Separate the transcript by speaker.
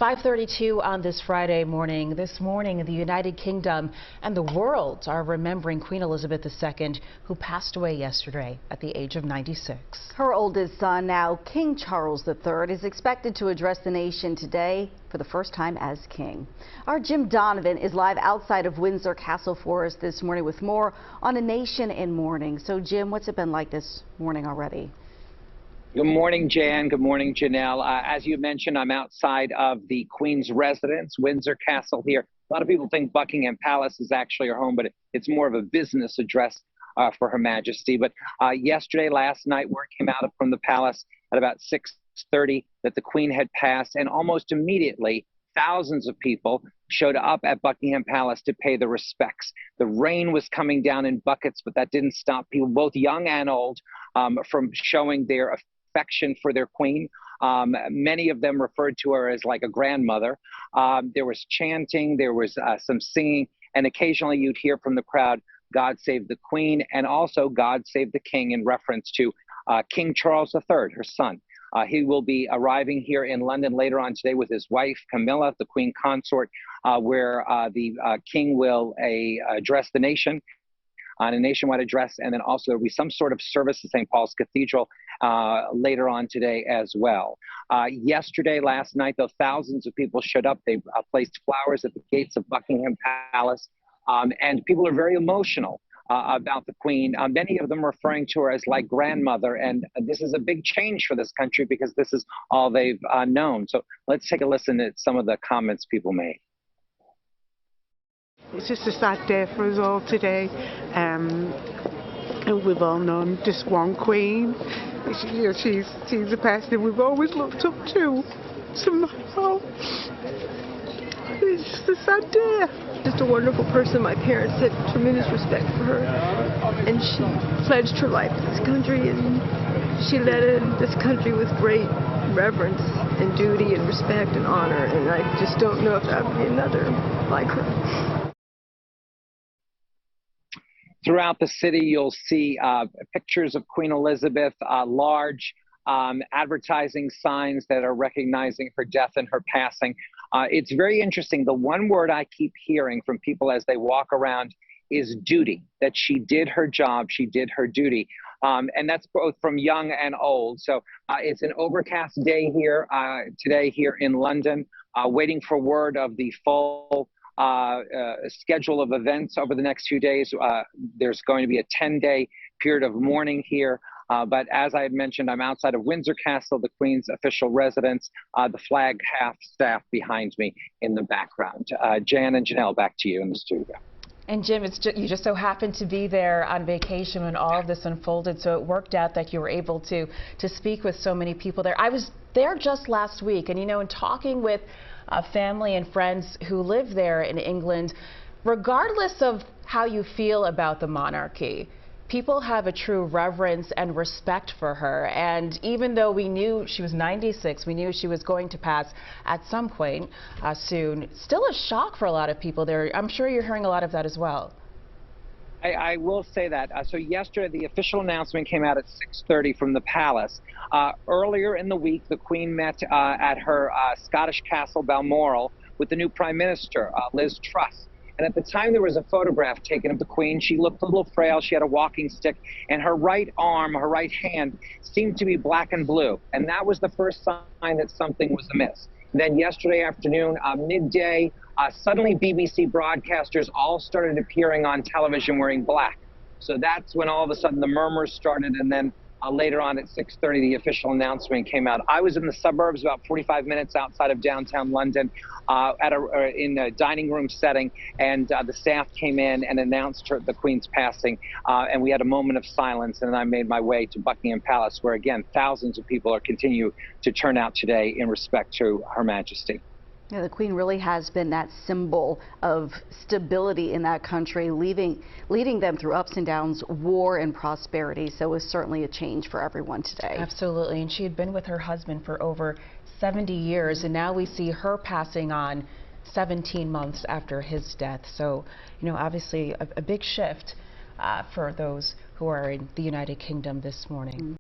Speaker 1: 5:32 on this Friday morning. This morning, the United Kingdom and the world are remembering Queen Elizabeth II, who passed away yesterday at the age of 96.
Speaker 2: Her oldest son, now King Charles III, is expected to address the nation today for the first time as king. Our Jim Donovan is live outside of Windsor Castle for us this morning with more on a nation in mourning. So, Jim, what's it been like this morning already?
Speaker 3: Good morning, Jan. Good morning, Janelle. As you mentioned, I'm outside of the Queen's residence, Windsor Castle here. A lot of people think Buckingham Palace is actually her home, but it's more of a business address for Her Majesty. But last night, word came out from the palace at about 6:30 that the Queen had passed, and almost immediately, thousands of people showed up at Buckingham Palace to pay the respects. The rain was coming down in buckets, but that didn't stop people, both young and old, from showing their affection for their queen. Many of them referred to her as like a grandmother. There was chanting, there was some singing, and occasionally you'd hear from the crowd, "God save the Queen," and also "God save the King," in reference to King Charles III, her son. He will be arriving here in London later on today with his wife, Camilla, the Queen Consort, where the King will address the nation on a nationwide address, and then also there'll be some sort of service at St. Paul's Cathedral later on today as well. Last night, though, thousands of people showed up. They placed flowers at the gates of Buckingham Palace, and people are very emotional about the Queen, many of them referring to her as like grandmother, and this is a big change for this country because this is all they've known. So let's take a listen at some of the comments people made.
Speaker 4: It's just a sad day for us all today. And we've all known just one queen. She's the person we've always looked up to somehow. It's just a sad day.
Speaker 5: Just a wonderful person. My parents had tremendous respect for her, and she pledged her life to this country, and she led this country with great reverence and duty and respect and honor, and I just don't know if there would be another like her.
Speaker 3: Throughout the city, you'll see pictures of Queen Elizabeth, large advertising signs that are recognizing her death and her passing. It's very interesting. The one word I keep hearing from people as they walk around is duty, that she did her job, she did her duty. And that's both from young and old. So it's an overcast day here today here in London, waiting for word of the full schedule of events over the next few days. There's going to be a 10-day period of mourning here. But as I had mentioned, I'm outside of Windsor Castle, the Queen's official residence, the flag half-staff behind me in the background. Jan and Janelle, back to you in the studio.
Speaker 1: And Jim, you just so happened to be there on vacation when all of this unfolded, so it worked out that you were able to speak with so many people there. I was there just last week, and in talking with family and friends who live there in England, regardless of how you feel about the monarchy, people have a true reverence and respect for her. And even though we knew she was 96, we knew she was going to pass at some point soon, still a shock for a lot of people there. I'm sure you're hearing a lot of that as well.
Speaker 3: I will say that. So yesterday, the official announcement came out at 6:30 from the palace. Earlier in the week, the Queen met at her Scottish castle, Balmoral, with the new Prime Minister, Liz Truss. And at the time, there was a photograph taken of the Queen. She looked a little frail. She had a walking stick, and her right arm, her right hand, seemed to be black and blue. And that was the first sign that something was amiss. Then yesterday afternoon, midday, suddenly BBC broadcasters all started appearing on television wearing black. So that's when all of a sudden the murmurs started, and then later on at 6:30, the official announcement came out. I was in the suburbs, about 45 minutes outside of downtown London, in a dining room setting, and the staff came in and announced the Queen's passing, and we had a moment of silence, and then I made my way to Buckingham Palace, where again, thousands of people continue to turn out today in respect to Her Majesty.
Speaker 2: Yeah, the Queen really has been that symbol of stability in that country, leading them through ups and downs, war and prosperity. So it was certainly a change for everyone today.
Speaker 1: Absolutely. And she had been with her husband for over 70 years. And now we see her passing on 17 months after his death. So, obviously a big shift for those who are in the United Kingdom this morning.